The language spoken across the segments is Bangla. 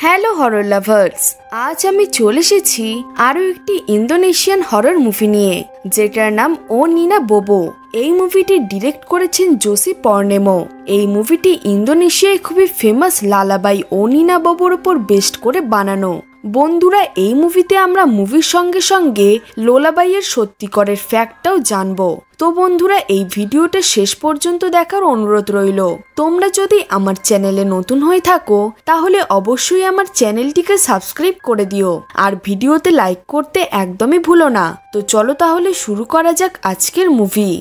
হ্যালো হরর লাভার্স, আজ আমি চলে এসেছি আরো একটি ইন্দোনেশিয়ান হরর মুভি নিয়ে, যেটার নাম ও নিনা বোবো। এই মুভিটি ডিরেক্ট করেছেন জোসি পর্নেমো। এই মুভিটি ইন্দোনেশিয়ায় খুবই ফেমাস লালাবাই ও নিনা বোবোর উপর বেস্ট করে বানানো। বন্ধুরা, এই মুভিতে আমরা মুভির সঙ্গে সঙ্গে লোলাবাইয়ের সত্যিকারের ফ্যাক্টটাও জানবো। তো বন্ধুরা, এই ভিডিওটা শেষ পর্যন্ত দেখার অনুরোধ রইল। তোমরা যদি আমার চ্যানেলে নতুন হয়ে থাকো তাহলে অবশ্যই আমার চ্যানেলটিকে সাবস্ক্রাইব করে দিও, আর ভিডিওতে লাইক করতে একদমই ভুলো না। তো চলো তাহলে শুরু করা যাক আজকের মুভি।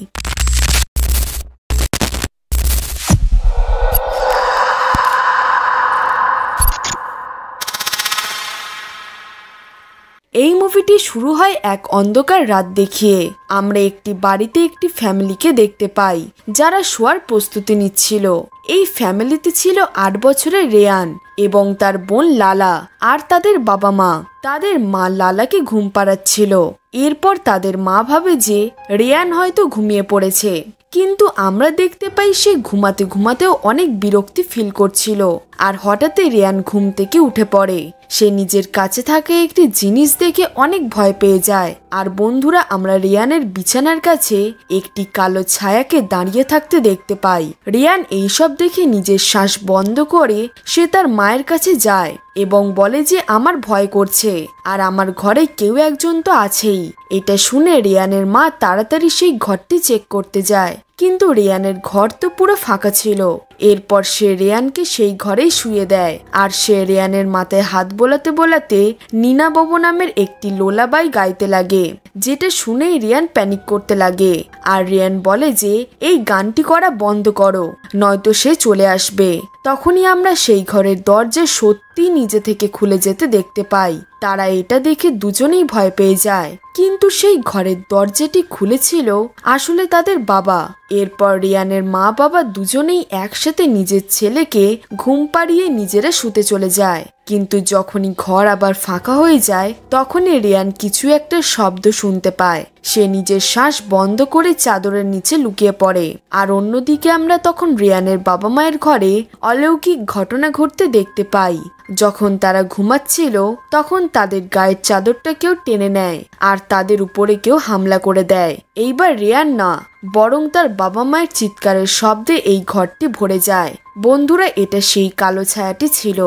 এই মুভিটি শুরু হয় এক অন্ধকার রাত দেখিয়ে। আমরা একটি বাড়িতে একটি ফ্যামিলিকে দেখতে পাই যারা শোয়ার প্রস্তুতি নিচ্ছিল। এই ফ্যামিলিতে ছিল 8 বছরের রেয়ান এবং তার বোন লালা আর তাদের বাবা মা। তাদের মা লালাকে ঘুম পাড়াচ্ছিল। এরপর তাদের মা ভাবে যে রেয়ান হয়তো ঘুমিয়ে পড়েছে, কিন্তু আমরা দেখতে পাই সে ঘুমাতে ঘুমাতেও অনেক বিরক্তি ফিল করছিল। আর হঠাৎই রেয়ান ঘুম থেকে উঠে পড়ে। সে নিজের কাছে থাকা একটি জিনিস দেখে অনেক ভয় পেয়ে যায়। আর বন্ধুরা, আমরা রেয়ানের বিছানার কাছে একটি কালো ছায়াকে দাঁড়িয়ে থাকতে দেখতে পাই। রেয়ান এইসব দেখে নিজের শ্বাস বন্ধ করে সে তার মায়ের কাছে যায় এবং বলে যে আমার ভয় করছে আর আমার ঘরে কেউ একজন তো আছেই। এটা শুনে রেয়ানের মা তাড়াতাড়ি সেই ঘরটি চেক করতে যায়, কিন্তু রেয়ানের ঘর তো পুরো ফাঁকা ছিল। এরপর সে রেয়ানকে সেই ঘরেই শুয়ে দেয় আর সে রেয়ানের মাথায় হাত বোলাতে বোলাতে নিনা বোবো নামের একটি লোলাবাই গাইতে লাগে, যেটা শুনেই রেয়ান প্যানিক করতে লাগে। আর রেয়ান বলে যে এই গানটি করা বন্ধ করো, নয়তো সে চলে আসবে। তখনই আমরা সেই ঘরের দরজা সত্যি নিজে থেকে খুলে যেতে দেখতে পাই। তারা এটা দেখে দুজনেই ভয় পেয়ে যায়, কিন্তু সেই ঘরের দরজাটি খুলেছিল আসলে তাদের বাবা। এরপর রিয়ানের মা বাবা দুজনেই একসাথে নিজের ছেলেকে ঘুম পাড়িয়ে নিজেরা শুতে চলে যায়। কিন্তু যখনই ঘর আবার ফাঁকা হয়ে যায় তখনই রিয়ান কিছু একটা শব্দ শুনতে পায়। সে নিজের শ্বাস বন্ধ করে চাদরের নিচে লুকিয়ে পড়ে। আর অন্যদিকে আমরা তখন রিয়ানের বাবা মায়ের ঘরে অলৌকিক ঘটনা ঘটতে দেখতে পাই। যখন তারা ঘুমাচ্ছিল তখন তাদের গায়ের চাদরটা কেউ টেনে নেয় আর তাদের উপরে কেউ হামলা করে দেয়। এইবার রিয়ান না, বরং তার বাবা মায়ের চিৎকারের শব্দে এই ঘরটি ভরে যায়। বন্ধুরা, এটা সেই কালো ছায়াটি ছিল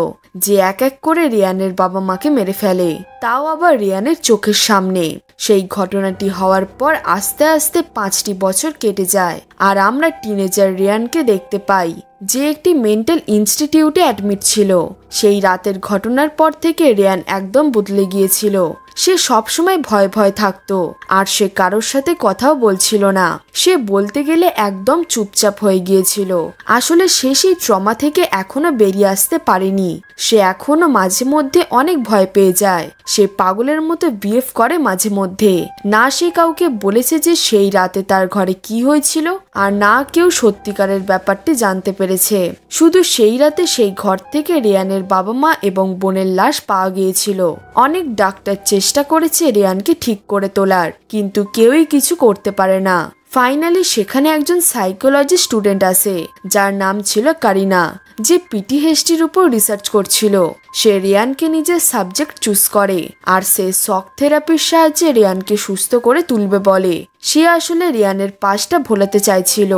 যে এক এক করে রিয়ানের বাবা মাকে মেরে ফেলে, তাও আবার রিয়ানের চোখের সামনে। সেই ঘটনাটি হওয়ার পর আস্তে আস্তে 5টি বছর কেটে যায় আর আমরা টিনেজার রিয়ানকে দেখতে পাই যে একটি মেন্টাল ইনস্টিটিউটে অ্যাডমিট ছিল। সেই রাতের ঘটনার পর থেকে রিয়ান একদম বদলে গিয়েছিল। সে সবসময় ভয় ভয় থাকতো আর সে কারোর সাথে কথাও বলছিল না। সে বলতে গেলে একদম চুপচাপ হয়ে গিয়েছিল। আসলে সে সেই ট্রমা থেকে এখনো বেরিয়ে আসতে পারেনি। সে এখনো মাঝে মধ্যে অনেক ভয় পেয়ে যায়। সে পাগলের মতো বিহেভ করে মাঝে মধ্যে। না সে কাউকে বলেছে যে সেই রাতে তার ঘরে কি হয়েছিল, আর না কেউ সত্যিকারের ব্যাপারটি জানতে পেরেছে। শুধু সেই রাতে সেই ঘর থেকে রিয়ানের বাবা মা এবং বোনের লাশ পাওয়া গিয়েছিল। অনেক ডাক্তার চেষ্টা করেছে রিয়ানকে ঠিক করে তোলার, কিন্তু কেউই কিছু করতে পারে না। ফাইনালি সেখানে একজন সাইকোলজি স্টুডেন্ট আসে যার নাম ছিল কারিনা, যে পিটিএসডির উপর রিসার্চ করছিল। সে রিয়ানকে নিজের সাবজেক্ট চুজ করে আর সে শক থেরাপির সাহায্যে রিয়ানকে সুস্থ করে তুলবে বলে। সে আসলে রিয়ানের পাশটা ভোলাতে চাইছিল,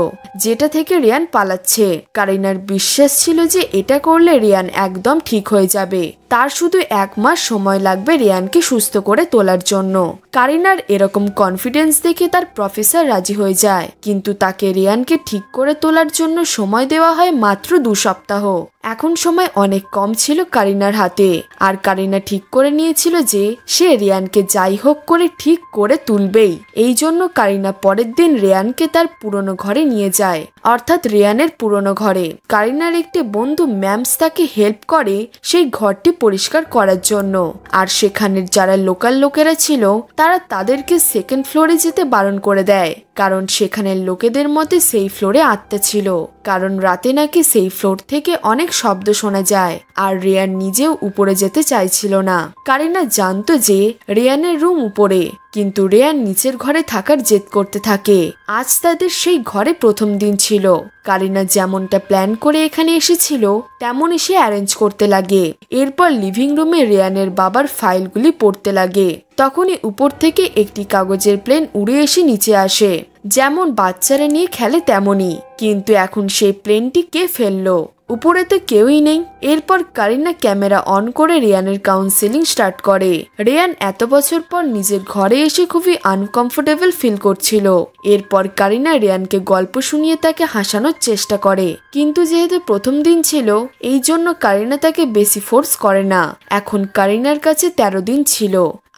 যেটা থেকে রিয়ান পালাচ্ছে। কারিনার বিশ্বাস ছিল যে এটা করলে রিয়ান একদম ঠিক হয়ে যাবে। তার শুধু 1 মাস সময় লাগবে রিয়ানকে সুস্থ করে তোলার জন্য। কারিনার এরকম কনফিডেন্স দেখে তার প্রফেসর রাজি হয়ে যায়, কিন্তু তাকে রিয়ানকে ঠিক করে তোলার জন্য সময় দেওয়া হয় মাত্র 2 সপ্তাহ। এখন সময় অনেক কম ছিল কারিনার হাতে, আর কারিনা ঠিক করে নিয়েছিল যে সে রিয়ানকে যাই হোক করে ঠিক করে তুলবেই। এই জন্য কারিনা পরের দিন রিয়ানকে তার পুরনো ঘরে নিয়ে যায়, অর্থাৎ রিয়ানের পুরনো ঘরে। কারিনার একটি বন্ধু ম্যামস তাকে হেল্প করে সেই ঘরটি পরিষ্কার করার জন্য। আর সেখানের যারা লোকাল লোকেরা ছিল তারা তাদেরকে 2nd ফ্লোরে যেতে বারণ করে দেয়, কারণ সেখানের লোকেদের মতে সেই ফ্লোরে আত্মা ছিল, কারণ রাতে নাকি সেই ফ্লোর থেকে অনেক অনেক শব্দ শোনা যায় আর রেয়ান নিজেও উপরে যেতে চাইছিল না। কারিনা জানতো যে রেয়ানের রুম উপরে, কিন্তু রেয়ান নিচের ঘরে থাকার জেদ করতে থাকে। আজ তাদের সেই ঘরে প্রথম দিন ছিল। কারিনা যেমনটা প্ল্যান করে এখানে এসেছিল তেমনই সে অ্যারেঞ্জ করতে লাগে। এরপর লিভিং রুমে রেয়ানের বাবার ফাইলগুলি পড়তে লাগে। তখনই উপর থেকে একটি কাগজের প্লেন উড়ে এসে নিচে আসে। যেমন বাচ্চারা নিয়ে খেলে তেমনই, কিন্তু এখন সেই প্লেনটি কে ফেললো? উপরে তো কেউই নেই। এরপর কারিনা ক্যামেরা অন করে রেয়ানের কাউন্সেলিং স্টার্ট করে। রেয়ান এত বছর পর নিজের ঘরে এসে খুবই আনকমফোর্টেবল ফিল করছিল। এরপর কারিনা রেয়ানকে গল্প শুনিয়ে তাকে হাসানোর চেষ্টা করে, কিন্তু যেহেতু প্রথম দিন ছিল এই জন্য কারিনা তাকে বেশি ফোর্স করে না। এখন কারিনার কাছে 13 দিন ছিল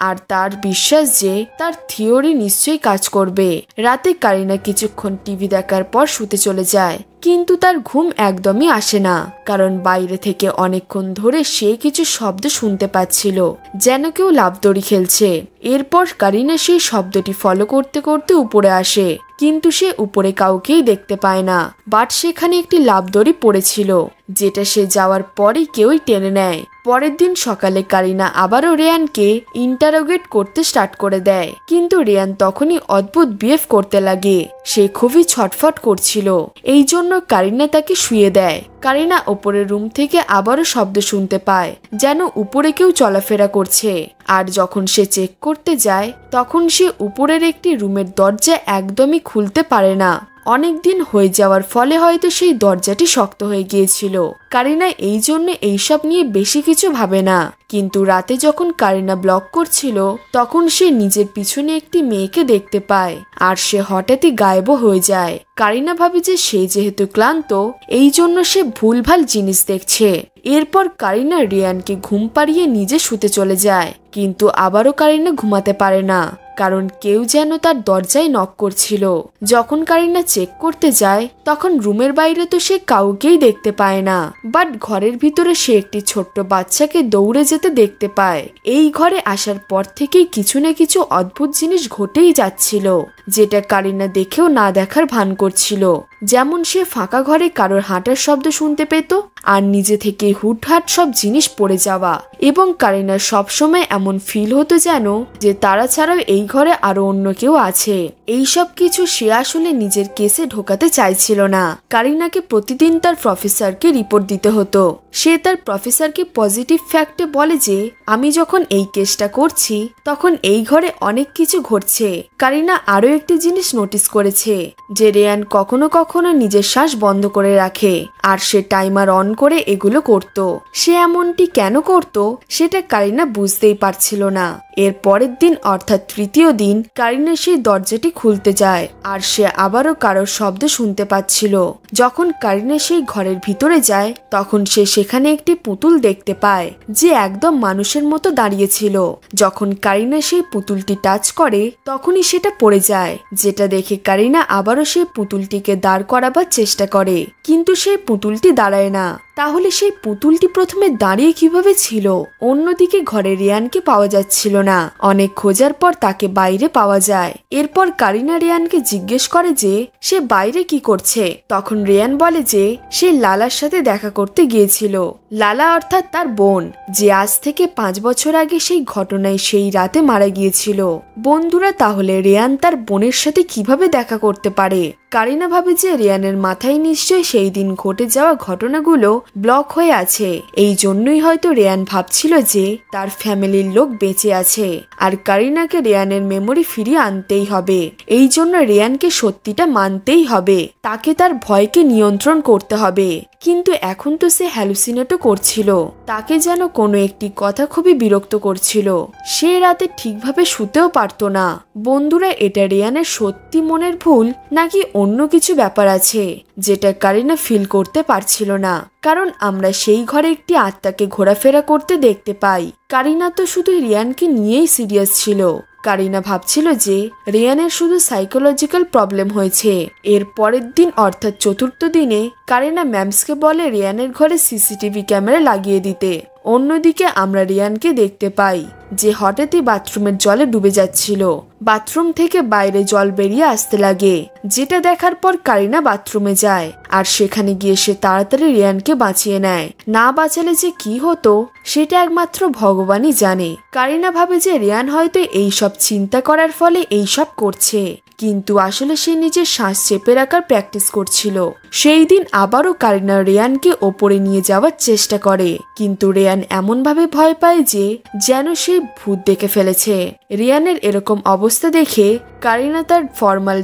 আর তার বিশ্বাস যে তার থিওরি নিশ্চয়ই কাজ করবে। রাতে কারিনা কিছুক্ষণ টিভি দেখার পর শুতে চলে যায়, কিন্তু তার ঘুম একদমই আসে না, কারণ বাইরে থেকে অনেকক্ষণ ধরে সে কিছু শব্দ শুনতে পাচ্ছিল, যেন কেউ লাফদড়ি খেলছে। এরপর কারিনা সেই শব্দটি ফলো করতে করতে উপরে আসে, কিন্তু সে উপরে কাউকেই দেখতে পায় না। বাট সেখানে একটি লাফদড়ি পড়েছিল, যেটা সে যাওয়ার পরেই কেউই টেনে নেয়। পরের দিন সকালে কারিনা আবারও রেয়ানকে ইন্টারোগেট করতে স্টার্ট করে দেয়, কিন্তু রেয়ান তখনই অদ্ভুত বিহেভ করতে লাগে। সে খুবই ছটফট করছিল, এই জন্য কারিনা তাকে শুয়ে দেয়। কারিনা ওপরের রুম থেকে আবারও শব্দ শুনতে পায়, যেন উপরে কেউ চলাফেরা করছে। আর যখন সে চেক করতে যায় তখন সে উপরের একটি রুমের দরজা একদমই খুলতে পারে না। অনেক দিন হয়ে যাওয়ার ফলে হয়তো সেই দরজাটি শক্ত হয়ে গিয়েছিল। কারিনা এই জন্য এইসব নিয়ে বেশি কিছু ভাবে না, কিন্তু রাতে যখন কারিনা ব্লক করছিল তখন সে নিজের পিছনে একটি মেয়েকে দেখতে পায় আর সে হঠাৎই গায়েব হয়ে যায়। কারিনা ভাবে যে সে যেহেতু ক্লান্ত এই জন্য সে ভুলভাল জিনিস দেখছে। এরপর কারিনা রিয়ানকে ঘুম পাড়িয়ে নিজে শুতে চলে যায়, কিন্তু আবারও কারিনা ঘুমাতে পারে না, কারণ কেউ যেন তার দরজায় নক করছিল। যখন কারিনা চেক করতে যায় তখন রুমের বাইরে তো সে কাউকেই দেখতে পায় না, বাট ঘরের ভিতরে সে একটি ছোট্ট বাচ্চাকে দৌড়ে যেতে দেখতে পায়। এই ঘরে আসার পর থেকেই কিছু না কিছু অদ্ভুত জিনিস ঘটেই যাচ্ছিল, যেটা কারিনা দেখেও না দেখার ভান করছিল। যেমন সে ফাঁকা ঘরে কারোর হাঁটার শব্দ শুনতে পেত আর নিজে থেকে হুটহাট সব জিনিস পড়ে যাওয়া, এবং কারিনার সবসময় এমন ফিল হতো যেন যে তারা ছাড়াও এই ঘরে আরো অন্য কেউ আছে। এই সব কিছু সে আসলে নিজের কেসে ঢোকাতে চাইছিল না। কারিনাকে প্রতিদিন তার প্রফেসরকে রিপোর্ট দিতে হতো। সে তার প্রফেসরকে পজিটিভ ফ্যাক্টে বলে যে আমি যখন এই কেসটা করছি তখন এই ঘরে অনেক কিছু ঘটছে। কারিনা আরো একটি জিনিস নোটিস করেছে যে রেয়ান কখনো কখনো নিজের শ্বাস বন্ধ করে রাখে আর সে টাইমার অন করে এগুলো করত। সে এমনটি কেন করত সেটা কারিনা বুঝতেই পারছিল না। এর পরের দিন অর্থাৎ তৃতীয় দিন কারিনা সেই দরজাটি খুলতে যায় আর সে আবারও কারোর শব্দ শুনতে পাচ্ছিল। যখন কারিনা সেই ঘরের ভিতরে যায় তখন সে সেখানে একটি পুতুল দেখতে পায় যে একদম মানুষের মতো দাঁড়িয়েছিল। যখন কারিনা সেই পুতুলটি টাচ করে তখনই সেটা পড়ে যায়, যেটা দেখে কারিনা আবারও সেই পুতুলটিকে দাঁড় করাবার চেষ্টা করে, কিন্তু সেই পুতুলটি দাঁড়ায় না। তাহলে সেই পুতুলটি প্রথমে দাঁড়িয়ে কিভাবে ছিল? অন্যদিকে ঘরে রেয়ানকে পাওয়া যাচ্ছিল না। অনেক খোঁজার পর তাকে বাইরে পাওয়া যায়। এরপর কারিনা রেয়ানকে জিজ্ঞেস করে যে সে বাইরে কি করছে। তখন রেয়ান বলে যে সে লালার সাথে দেখা করতে গিয়েছিল। লালা অর্থাৎ তার বোন, যে আজ থেকে 5 বছর আগে সেই ঘটনায় সেই রাতে মারা গিয়েছিল। বন্ধুরা, তাহলে রেয়ান তার বোনের সাথে কিভাবে দেখা করতে পারে? কারিনা ভাবে যে রেয়ানের মাথায় নিশ্চয়ই সেই দিন ঘটে যাওয়া ঘটনাগুলো ব্লক হয়ে আছে। এই জন্যই হয়তো রেয়ান ভাবছিল যে তার ফ্যামিলির লোক বেঁচে আছে আর কারিনাকে রেয়ানের মেমোরি ফিরিয়ে আনতেই হবে। এই জন্য রেয়ানকে সত্যিটা মানতেই হবে, তাকে তার ভয়কে নিয়ন্ত্রণ করতে হবে। কিন্তু এখন তো সে হ্যালুসিনেটও করছিল। তাকে যেন কোনো একটি কথা খুবই বিরক্ত করছিল। সে রাতে ঠিকভাবে শুতেও পারতো না। বন্ধুরা, এটা রেয়ানের সত্যি মনের ভুল নাকি অন্য কিছু ব্যাপার আছে যেটা কারিনা ফিল করতে পারছিল না? কারণ আমরা সেই ঘরে একটি আত্মাকে ঘোরাফেরা করতে দেখতে পাই। কারিনা তো শুধু রিয়ানকে নিয়েই সিরিয়াস ছিল। কারিনা ভাবছিল যে রেয়ানের শুধু সাইকোলজিক্যাল প্রবলেম হয়েছে। এর পরের দিন অর্থাৎ চতুর্থ দিনে কারিনা ম্যামসকে বলে রেয়ানের ঘরে সিসিটিভি ক্যামেরা লাগিয়ে দিতে। অন্যদিকে আমরা রিয়ানকে দেখতে পাই যে হঠাৎই বাথরুমের জলে ডুবে যাচ্ছিল। বাথরুম থেকে বাইরে জল বেরিয়ে আসতে লাগে, যেটা দেখার পর কারিনা বাথরুমে যায় আর সেখানে গিয়ে সে তাড়াতাড়ি রিয়ানকে বাঁচিয়ে নেয়। না বাঁচালে যে কি হতো সেটা একমাত্র ভগবানই জানে। কারিনা ভাবে যে রিয়ান হয়তো এইসব চিন্তা করার ফলে এইসব করছে, কিন্তু আসলে সে নিজের শ্বাস চেপে রাখার প্র্যাকটিস করছিল। সেই দিন আবারও কারিনা রিয়ানকে ওপরে নিয়ে যাওয়ার চেষ্টা করে, কিন্তু রিয়ান এমনভাবে ভয় পায় যে যেন সে ভূত দেখে ফেলেছে। রিয়ানের এরকম অবস্থা দেখে কারিনা তার ফর্মাল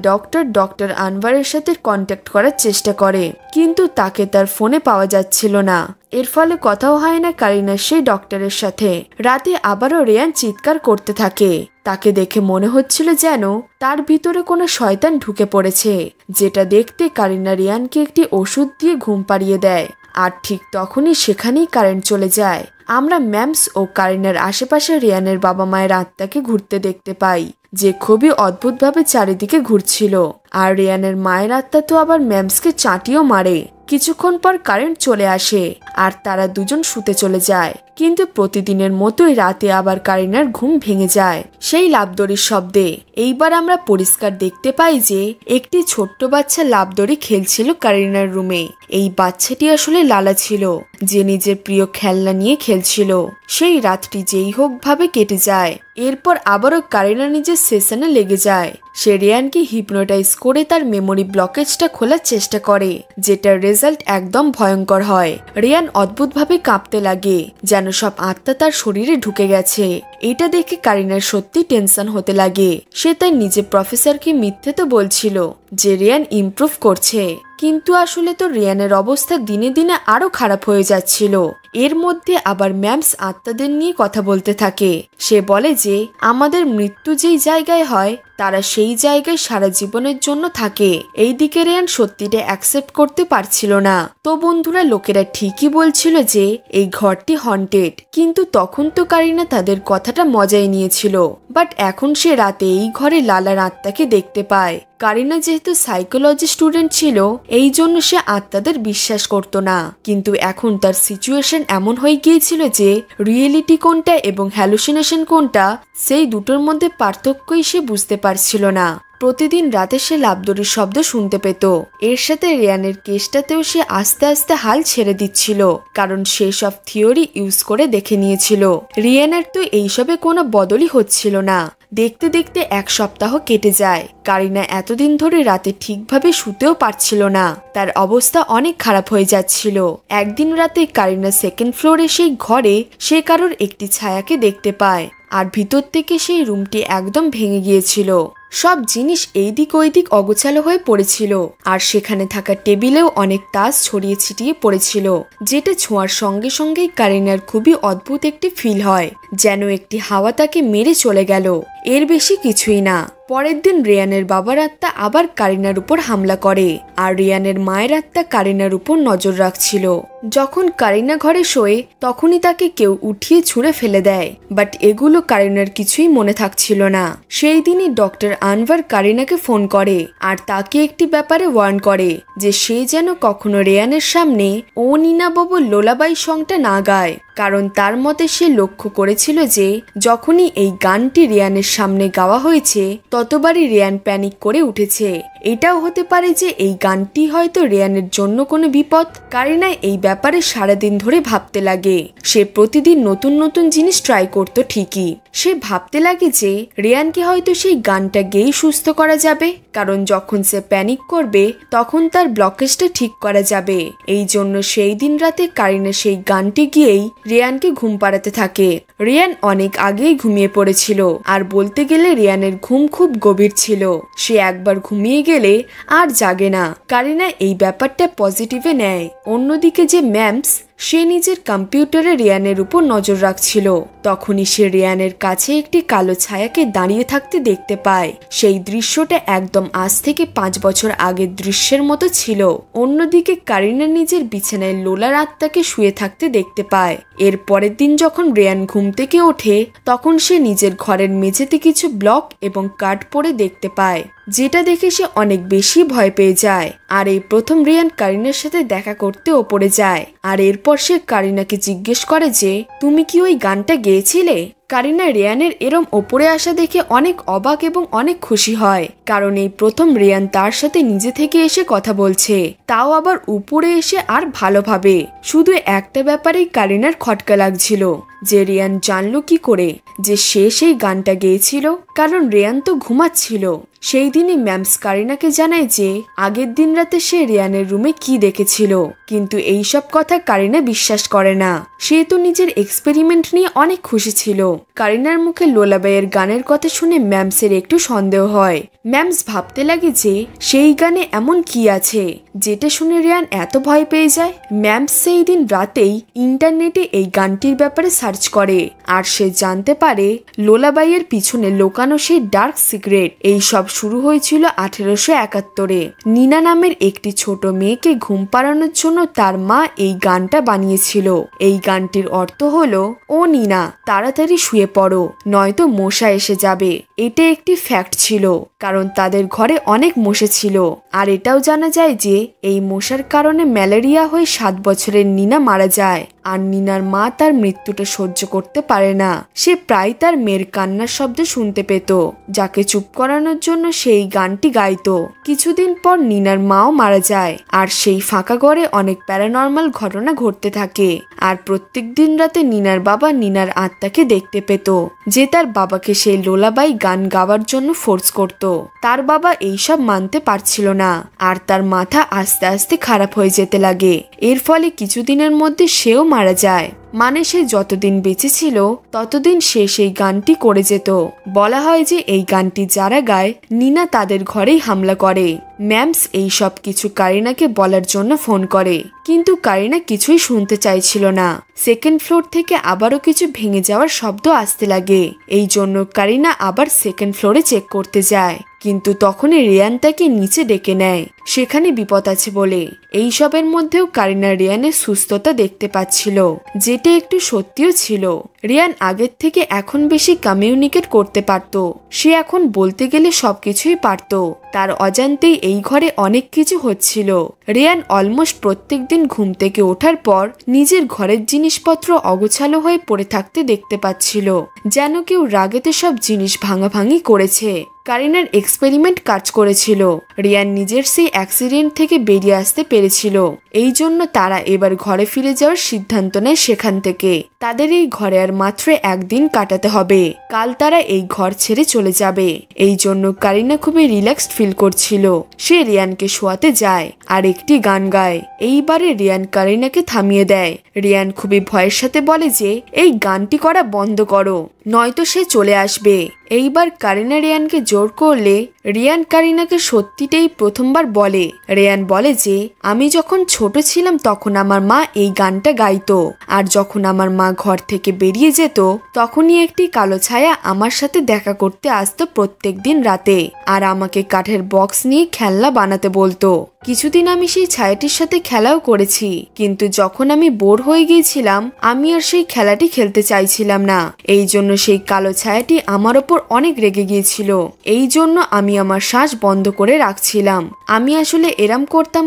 ডক্টর আনভারের সাথে কন্ট্যাক্ট করার চেষ্টা করে, কিন্তু তাকে তার ফোনে পাওয়া যাচ্ছিল না। এর ফলে কথাও হয় না কারিনার সেই ডক্টরের সাথে। রাতে আবারও রিয়ান চিৎকার করতে থাকে। তাকে দেখে মনে হচ্ছিল যেন তার ভিতরে কোনো শয়তান ঢুকে পড়েছে, যেটা দেখতে কারিনা রিয়ানকে একটি ওষুধ দিয়ে ঘুম পাড়িয়ে দেয়। আর ঠিক তখনই সেখানেই কারেন্ট চলে যায়। আমরা ম্যামস ও কারিনার আশেপাশে রিয়ানের বাবা মায়ের আত্মাকে ঘুরতে দেখতে পাই, যে খুবই অদ্ভুতভাবে চারিদিকে ঘুরছিল। আর রিয়ানের মায়ের আত্মা তো আবার ম্যামসকে চাটিও মারে। কিছুক্ষণ পর কারেন্ট চলে আসে আর তারা দুজন শুতে চলে যায়, কিন্তু প্রতিদিনের মতোই রাতে আবার কারিনার ঘুম ভেঙে যায় সেই লাফদড়ির শব্দে। এইবার আমরা পরিষ্কার দেখতে পাই যে একটি ছোট্ট বাচ্চা লাফদড়ি খেলছিল কারিনার রুমে। এই বাচ্চাটি আসলে লালা ছিল, যে নিজের প্রিয় খেলনা নিয়ে খেলছিল। সেই রাতটি যেই হোক ভাবে কেটে যায়। এরপর আবারও কারিনা নিজের সেশনে লেগে যায়। সে রিয়ানকে হিপনোটাইজ করে তার মেমোরি ব্লকেজটা খোলার চেষ্টা করে, যেটার রেজাল্ট একদম ভয়ঙ্কর হয়। রিয়ান অদ্ভুতভাবে কাঁপতে লাগে, যেন সব আত্মা তার শরীরে ঢুকে গেছে। এটা দেখে কারিনার সত্যি টেনশন হতে লাগে। সে তার নিজের প্রফেসরকে মিথ্যে তো বলছিল যে রিয়ান ইমপ্রুভ করছে, কিন্তু আসলে তো রিয়ানের অবস্থা দিনে দিনে আরো খারাপ হয়ে যাচ্ছিল। এর মধ্যে আবার ম্যামস আত্মাদের নিয়ে কথা বলতে থাকে। সে বলে যে আমাদের মৃত্যু যেই জায়গায় হয় তারা সেই জায়গায় সারা জীবনের জন্য থাকে। এইদিকে রিয়ান সত্যিটা অ্যাকসেপ্ট করতে পারছিল না। তো বন্ধুরা, লোকেরা ঠিকই বলছিল যে এই ঘরটি হন্টেড, কিন্তু তখন তো কারিনা তাদের কথাটা মজায় নিয়েছিল। বাট এখন সে রাতে এই ঘরে লালার আত্মাকে দেখতে পায়। কারিনা যেহেতু সাইকোলজি স্টুডেন্ট ছিল, এই জন্য সে আত্মাদের বিশ্বাস করত না, কিন্তু এখন তার সিচুয়েশন এমন হয়ে গিয়েছিল যে রিয়েলিটি কোনটা এবং হ্যালুসিনেশন কোনটা, সেই দুটোর মধ্যে পার্থক্যই সে বুঝতে পারছিল না। প্রতিদিন রাতে সে লাফদড়ির শব্দ শুনতে পেত। এর সাথে রিয়ানের কেসটাতেও সে আস্তে আস্তে হাল ছেড়ে দিচ্ছিল, কারণ সে সব থিওরি ইউজ করে দেখে নিয়েছিল। রিয়ানের তো এইসবে কোনো বদলই হচ্ছিল না। দেখতে দেখতে এক সপ্তাহ কেটে যায়। কারিনা এতদিন ধরে রাতে ঠিকভাবে শুতেও পারছিল না। তার অবস্থা অনেক খারাপ হয়ে যাচ্ছিল। একদিন রাতে কারিনা সেকেন্ড ফ্লোরে সেই ঘরে সে কারোর একটি ছায়াকে দেখতে পায়, আর ভিতর থেকে সেই রুমটি একদম ভেঙে গিয়েছিল। সব জিনিস এইদিক ওইদিক অগোছালো হয়ে পড়েছিল, আর সেখানে থাকা টেবিলেও অনেক তাস ছড়িয়ে ছিটিয়ে পড়েছিল, যেটা ছোঁয়ার সঙ্গে সঙ্গেই কারিনার খুবই অদ্ভুত একটি ফিল হয়, যেন একটি হাওয়া তাকে মেরে চলে গেল। এর বেশি কিছুই না। পরের দিন রিয়ানের বাবার আত্মা আবার কারিনার উপর হামলা করে, আর রিয়ানের মায়ের আত্মা কারিনার উপর নজর রাখছিল। যখন কারিনা ঘরে শোয় তখনই তাকে কেউ উঠিয়ে ছুঁড়ে ফেলে দেয়, বাট এগুলো কারিনার কিছুই মনে থাকছিল না। সেই দিনই ডক্টর আনভার কারিনাকে ফোন করে আর তাকে একটি ব্যাপারে ওয়ার্ন করে যে সে যেন কখনো রিয়ানের সামনে ও নিনা বাবু লোলাবাই সংটা না গায়, কারণ তার মতে সে লক্ষ্য করেছিল যে যখনই এই গানটি রিয়ানের সামনে গাওয়া হয়েছে ততবারই রিয়ান প্যানিক করে উঠেছে। এটাও হতে পারে যে এই গানটি হয়তো রিয়ানের জন্য কোনো বিপদ। কারিনা এই ব্যাপারে সারাদিন ধরে ভাবতে লাগে। সে প্রতিদিন নতুন নতুন জিনিস ট্রাই করতো ঠিকই। সে ভাবতে লাগে যে রিয়ানকে হয়তো সেই গানটা গেয়েই সুস্থ করা যাবে, কারণ যখন সে প্যানিক করবে তখন তার ব্লকেজটা ঠিক করা যাবে। এই জন্য সেই দিন রাতে কারিনা সেই গানটি গিয়েই রিয়ানকে ঘুম পাড়াতে থাকে। রিয়ান অনেক আগেই ঘুমিয়ে পড়েছিল, আর বলতে গেলে রিয়ানের ঘুম খুব গভীর ছিল। সে একবার ঘুমিয়ে গেলে আর জাগে না। কারিনা এই ব্যাপারটা পজিটিভে নেয়। অন্যদিকে যে ম্যামস, সে নিজের কম্পিউটারে রিয়ানের উপর নজর রাখছিল। তখনই সে রিয়ানের কাছে একটি কালো ছায়াকে দাঁড়িয়ে থাকতে দেখতে পায়। সেই দৃশ্যটা একদম আজ থেকে 5 বছর আগের দৃশ্যের মতো ছিল। অন্যদিকে কারিনা নিজের বিছানায় লোলার আত্মাকে শুয়ে থাকতে দেখতে পায়। এর পরের দিন যখন রেয়ান ঘুম থেকে ওঠে তখন সে নিজের ঘরের মেঝেতে কিছু ব্লক এবং কাঠ পড়ে দেখতে পায়, যেটা দেখে সে অনেক বেশি ভয় পেয়ে যায়। আর এই প্রথম রেয়ান কারিনার সাথে দেখা করতে ওপরে যায়। আর এরপর সে কারিনাকে জিজ্ঞেস করে যে তুমি কি ওই গানটা গেয়েছিলে। কারিনা রেয়ানের এরম ওপরে আসা দেখে অনেক অবাক এবং অনেক খুশি হয়, কারণ এই প্রথম রেয়ান তার সাথে নিজে থেকে এসে কথা বলছে, তাও আবার উপরে এসে আর ভালোভাবে। শুধু একটা ব্যাপারেই কারিনার খটকা লাগছিল, যে রেয়ান জানলো কি করে যে সে সেই গানটা গেয়েছিল, কারণ রেয়ান তো ঘুমাচ্ছিল। সেই দিনই ম্যামস কারিনাকে জানায় যে আগের দিন রাতে সে রেয়ানের রুমে কি দেখেছিল, কিন্তু এইসব কথা কারিনা বিশ্বাস করে না। সে তো নিজের এক্সপেরিমেন্ট নিয়ে অনেক খুশি ছিল। কারিনার মুখে লোলাবাইয়ের গানের কথা শুনে ম্যামসের একটু সন্দেহ হয়। ম্যামস ভাবতে লাগে যে সেই গানে এমন কি আছে যেটা শুনে রেয়ান এত ভয় পেয়ে যায়। ম্যামস সেই দিন রাতেই ইন্টারনেটে এই গানটির ব্যাপারে সার্চ করে, আর সে জানতে পারে লোলাবাইয়ের পিছনে লোকানো সেই ডার্ক সিক্রেট। এই সব শুরু হয়েছিল 1871-এ। নিনা নামের একটি ছোট মেয়েকে ঘুম পাড়ানোর জন্য তার মা এই গানটা বানিয়েছিল। এই গানটির অর্থ হলো, ও নিনা তাড়াতাড়ি শুয়ে পড়ো, নয়তো মশা এসে যাবে। এটা একটি ফ্যাক্ট ছিল, কারণ তাদের ঘরে অনেক মশা ছিল। আর এটাও জানা যায় যে এই মশার কারণে ম্যালেরিয়া হয়ে 7 বছরের নিনা মারা যায়। আর নিনার মা তার মৃত্যুটা সহ্য করতে পারে না। সে প্রায় তার মেয়ের কান্নার শব্দ শুনতে পেত, যাকে চুপ করানোর জন্য সেই গানটি গাইতো। কিছুদিন পর নিনার মাও মারা যায়, আর সেই ফাঁকা ঘরে অনেক প্যারানর্মাল ঘটনা ঘটতে থাকে। আর প্রত্যেক দিন রাতে নিনার বাবা নিনার আত্মাকে দেখতে পেত, যে তার বাবাকে সেই লোলাবাই গান গাওয়ার জন্য ফোর্স করত। তার বাবা এইসব মানতে পারছিল না, আর তার মাথা আস্তে আস্তে খারাপ হয়ে যেতে লাগে। এর ফলে কিছুদিনের মধ্যে সেও মারা যায়। মানে সে যতদিন বেঁচে ছিল ততদিন সে সেই গানটি করে যেত। বলা হয় যে এই গানটি যারা গায় নিনা তাদের ঘরেই হামলা করে। ম্যামস এই সব কিছু কারিনাকে বলার জন্য ফোন করে, কিন্তু কারিনা কিছুই শুনতে চাইছিল না। সেকেন্ড ফ্লোর থেকে আবারও কিছু ভেঙে যাওয়ার শব্দ আসতে লাগে। এই জন্য কারিনা আবার সেকেন্ড ফ্লোরে চেক করতে যায়, কিন্তু তখনই রেয়ান তাকে নিচে ডেকে নেয়, সেখানে বিপদ আছে বলে। এই সবের মধ্যেও কারিনা রেয়ানের সুস্থতা দেখতে পাচ্ছিল, যেটা একটু সত্যিও ছিল। রেয়ান আগের থেকে এখন বেশি কমিউনিকেট করতে পারত। সে এখন বলতে গেলে সবকিছুই পারত। তার অজান্তেই এই ঘরে অনেক কিছু হচ্ছিল। রেয়ান অলমোস্ট প্রত্যেক দিন ঘুম থেকে ওঠার পর নিজের ঘরের জিনিসপত্র অগোছালো হয়ে পড়ে থাকতে দেখতে পাচ্ছিল, যেন কেউ রাগেতে সব জিনিস ভাঙাভাঙি করেছে। কারিনার এক্সপেরিমেন্ট কাজ করেছিল। রিয়ান নিজের সেই অ্যাক্সিডেন্ট থেকে বেরিয়ে আসতে পেরেছিল। এই জন্য তারা এবার ঘরে ফিরে যাওয়ার সিদ্ধান্ত নেয় সেখান থেকে। তাদের এই ঘরে আর মাত্র একদিন কাটাতে হবে, কাল তারা এই ঘর ছেড়ে চলে যাবে। এই জন্য কারিনা খুবই রিল্যাক্সড ফিল করছিল। সে রিয়ানকে শোয়াতে যায় আর একটি গান গায়। এইবারে রিয়ান কারিনাকে থামিয়ে দেয়। রিয়ান খুবই ভয়ের সাথে বলে যে এই গানটি করা বন্ধ করো, নয়তো সে চলে আসবে। এইবার কারিনা রিয়ানকে জোর করলে রিয়ান কারিনাকে সত্যিটাই প্রথমবার বলে। রিয়ান বলে যে আমি যখন ছোট ছিলাম তখন আমার মা এই গানটা গাইতো, আর যখন আমার মা ঘর থেকে বেরিয়ে যেত তখনই একটি কালো ছায়া আমার সাথে দেখা করতে আসতো প্রত্যেক দিন রাতে, আর আমাকে কাঠের বক্স নিয়ে খেলনা বানাতে বলতো। কিছুদিন আমি সেই ছায়াটির সাথে খেলাও করেছি, কিন্তু যখন আমি বোর হয়ে গিয়েছিলাম আমি আর সেই খেলাটি খেলতে চাইছিলাম না। এই জন্য সেই কালো ছায়াটি আমার ওপর অনেক রেগে গিয়েছিল। এই জন্য আমি আমার শ্বাস বন্ধ করে রাখছিলাম। আমি আসলে এরম করতাম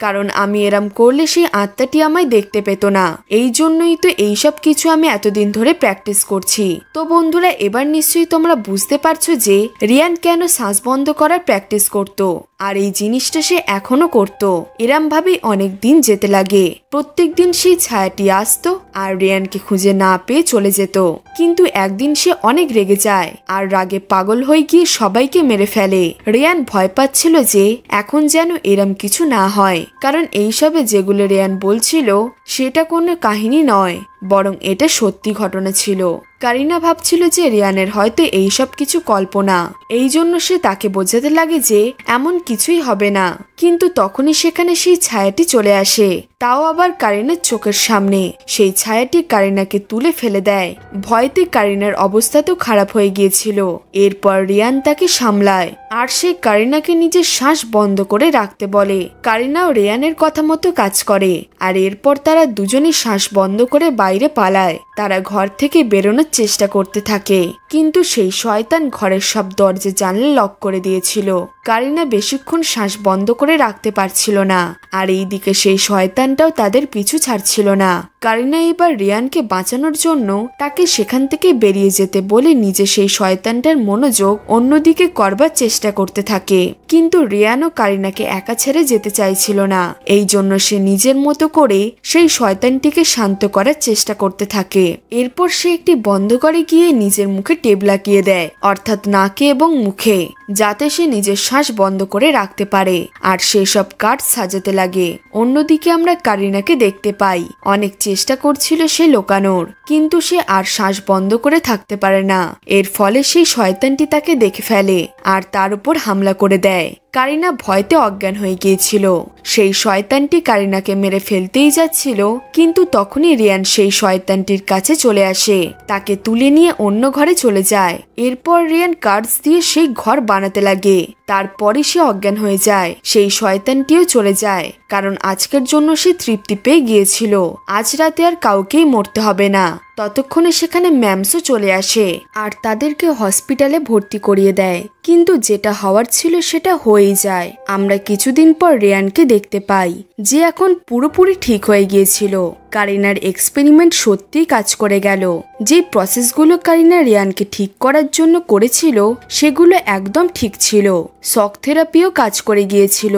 কারণ আমি এরম করলে সেই আত্মাটি আমায় দেখতে পেত না। এই জন্যই তো এইসব কিছু আমি এতদিন ধরে প্র্যাকটিস করছি। তো বন্ধুরা, এবার নিশ্চয়ই তোমরা বুঝতে পারছো যে রিয়ান কেন শ্বাস বন্ধ করার প্র্যাকটিস করতো, আর এই জিনিসটা সে এখনো করতো। এরম ভাবেই অনেক দিন যেতে লাগে। প্রত্যেক দিন সেই ছায়াটি আসতো আর রিয়ানকে খুঁজে না পেয়ে চলে যেত। কিন্তু একদিন সে অনেক রেগে যায় আর রাগে পাগল হয়ে গিয়ে সবাইকে মেরে ফেলে। রিয়ান ভয় পাচ্ছিল যে এখন যেন এরম কিছু না হয়, কারণ এইসবে যেগুলো রিয়ান বলছিল সেটা কোনো কাহিনী নয়, বরং এটা সত্যি ঘটনা ছিল। কারিনা ভাবছিল যে রিয়ানের হয়তো এইসব কিছু কল্পনা। এই জন্য সে তাকে বোঝাতে লাগে যে এমন কিছুই হবে না। কিন্তু তখনই সেখানে সেই ছায়াটি চলে আসে, তাও আবার আবার কারিনার চোখের সামনে। সেই ছায়াটি কারিনাকে তুলে ফেলে দেয়। ভয়তে কারিনার অবস্থা তো খারাপ হয়ে গিয়েছিল। এরপর রিয়ান তাকে সামলায় আর সে কারিনাকে নিজের শ্বাস বন্ধ করে রাখতে বলে। কারিনাও রিয়ানের কথা মতো কাজ করে আর এরপর তারা দুজনেই শ্বাস বন্ধ করে বাইরে পালায়। তারা ঘর থেকে বেরোনোর চেষ্টা করতে থাকে, কিন্তু সেই শয়তান ঘরের সব দরজা জানলা লক করে দিয়েছিল। কারিনা বেশিক্ষণ শ্বাস বন্ধ করে রাখতে পারছিল না, আর এইদিকে সেই শয়তানটাও তাদের পিছু ছাড়ছিল না। কারিনা এবার রিয়ানকে বাঁচানোর জন্য তাকে সেখান থেকে বেরিয়ে যেতে বলে নিজে সেই শয়তানটার মনোযোগ অন্যদিকে করবার চেষ্টা করতে থাকে। কিন্তু রিয়ানও কারিনাকে একা ছেড়ে যেতে চাইছিল না। এই জন্য সে নিজের মতো করে সেই শয়তানটিকে শান্ত করার চেষ্টা করতে থাকে। এরপর সে একটি বন্ধ করে গিয়ে নিজের মুখে টেপ লাগিয়ে দেয়, অর্থাৎ নাকে এবং মুখে, যাতে সে নিজের শ্বাস বন্ধ করে রাখতে পারে। আর সেসব কাঠ সাজাতে লাগে। অন্যদিকে আমরা কারিনাকে দেখতে পাই অনেক চেষ্টা করছিল সে লোকানোর, কিন্তু সে আর শ্বাস বন্ধ করে থাকতে পারে না। এর ফলে সেই শয়তানটি তাকে দেখে ফেলে আর তার উপর হামলা করে দেয়। কারিনা ভয়তে অজ্ঞান হয়ে গিয়েছিল। সেই শয়তানটি কারিনাকে মেরে ফেলতেই যাচ্ছিল, কিন্তু তখনই রিয়ান সেই শয়তানটির কাছে চলে আসে, তাকে তুলে নিয়ে অন্য ঘরে চলে যায়। এরপর রিয়ান কার্ডস দিয়ে সেই ঘর বানাতে লাগে। তারপরে সে অজ্ঞান হয়ে যায়। সেই শয়তানটিও চলে যায়, কারণ আজকের জন্য সে তৃপ্তি পেয়ে গিয়েছিল। আজ রাতে আর কাউকেই মরতে হবে না। ততক্ষণে সেখানে ম্যামসও চলে আসে আর তাদেরকে হসপিটালে ভর্তি করিয়ে দেয়। কিন্তু যেটা হওয়ার ছিল সেটা হয়েই যায়। আমরা কিছুদিন পর রিয়ানকে দেখতে পাই, যে এখন পুরোপুরি ঠিক হয়ে গিয়েছিল। কারিনার এক্সপেরিমেন্ট সত্যিই কাজ করে গেল। যে প্রসেসগুলো কারিনা রিয়ানকে ঠিক করার জন্য করেছিল সেগুলো একদম ঠিক ছিল। শক থেরাপিও কাজ করে গিয়েছিল।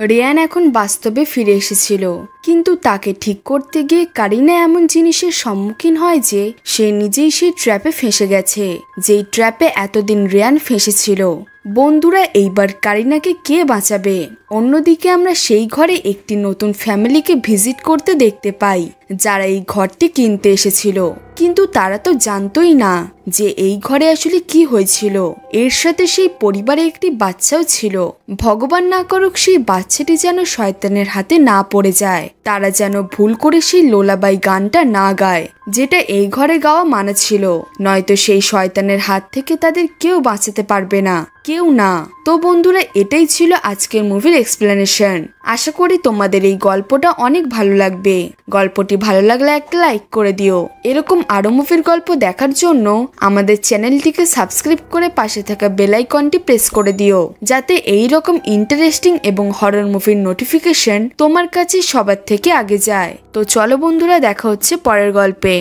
রিয়ান এখন বাস্তবে ফিরে এসেছিল, কিন্তু তাকে ঠিক করতে গিয়ে কারিনা এমন জিনিসের সম্মুখীন হয় যে সে নিজেই সেই ট্র্যাপে ফেঁসে গেছে, যেই ট্র্যাপে এতদিন রিয়ান ফেঁসেছিল। বন্ধুরা, এইবার কারিনাকে কে বাঁচাবে? অন্যদিকে আমরা সেই ঘরে একটি নতুন ফ্যামিলিকে ভিজিট করতে দেখতে পাই, যারা এই ঘরটি কিনতে এসেছিল। কিন্তু তারা তো জানতোই না যে এই ঘরে আসলে কি হয়েছিল। এর সাথে সেই পরিবারে একটি বাচ্চাও ছিল। ভগবান না করুক সেই বাচ্চাটি যেন শয়তানের হাতে না পড়ে যায়। তারা যেন ভুল করে সেই লোলাবাই গানটা না গায়, যেটা এই ঘরে গাওয়া মানা ছিল। নয়তো সেই শয়তানের হাত থেকে তাদের কেউ বাঁচাতে পারবে না, কেউ না। তো বন্ধুরা, এটাই ছিল আজকের মুভির এক্সপ্লেনেশন। আশা করি তোমাদের এই গল্পটা অনেক ভালো লাগবে। গল্পটি ভালো লাগলে একটা লাইক করে দিও। এরকম আরো মুভির গল্প দেখার জন্য আমাদের চ্যানেলটিকে সাবস্ক্রাইব করে পাশে থাকা বেল আইকনটি প্রেস করে দিও, যাতে এই রকম ইন্টারেস্টিং এবং হরর মুভির নোটিফিকেশন তোমার কাছে সবার থেকে আগে যায়। তো চলো বন্ধুরা, দেখা হচ্ছে পরের গল্পে।